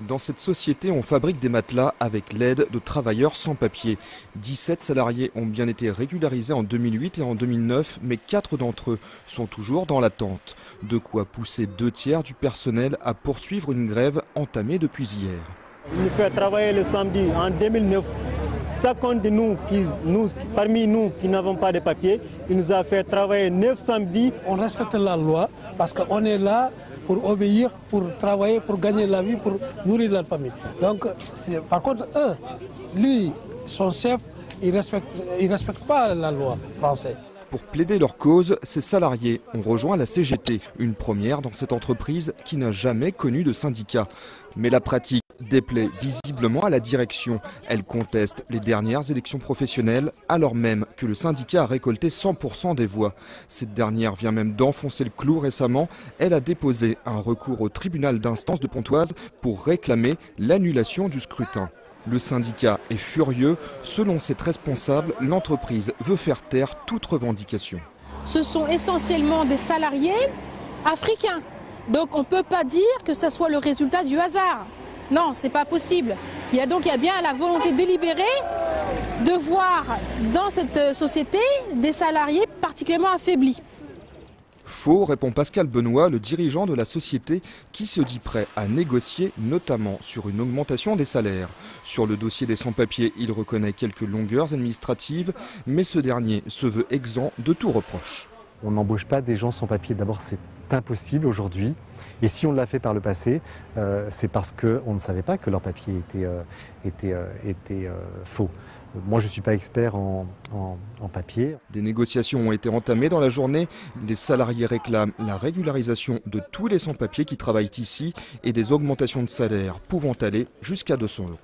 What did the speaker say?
Dans cette société, on fabrique des matelas avec l'aide de travailleurs sans papier. 17 salariés ont bien été régularisés en 2008 et en 2009, mais 4 d'entre eux sont toujours dans l'attente. De quoi pousser 2/3 du personnel à poursuivre une grève entamée depuis hier. Il nous fait travailler le samedi en 2009. Chacun de nous, parmi nous qui n'avons pas de papier, il nous a fait travailler 9 samedis. On respecte la loi parce qu'on est là pour obéir, pour travailler, pour gagner la vie, pour nourrir la famille. Donc, par contre, eux, lui, son chef, il respecte pas la loi française. Pour plaider leur cause, ces salariés ont rejoint la CGT, une première dans cette entreprise qui n'a jamais connu de syndicat. Mais la pratique déplaît visiblement à la direction. Elle conteste les dernières élections professionnelles, alors même que le syndicat a récolté 100% des voix. Cette dernière vient même d'enfoncer le clou récemment. Elle a déposé un recours au tribunal d'instance de Pontoise pour réclamer l'annulation du scrutin. Le syndicat est furieux. Selon cette responsable, l'entreprise veut faire taire toute revendication. Ce sont essentiellement des salariés africains. Donc on ne peut pas dire que ce soit le résultat du hasard. Non, c'est pas possible. Il y a bien la volonté délibérée de voir dans cette société des salariés particulièrement affaiblis. Faux, répond Pascal Benoît, le dirigeant de la société qui se dit prêt à négocier, notamment sur une augmentation des salaires. Sur le dossier des sans-papiers, il reconnaît quelques longueurs administratives, mais ce dernier se veut exempt de tout reproche. On n'embauche pas des gens sans papier. D'abord, c'est impossible aujourd'hui. Et si on l'a fait par le passé, c'est parce qu'on ne savait pas que leur papier était faux. Moi, je ne suis pas expert en papier. Des négociations ont été entamées dans la journée. Les salariés réclament la régularisation de tous les sans-papiers qui travaillent ici et des augmentations de salaire pouvant aller jusqu'à 200 €.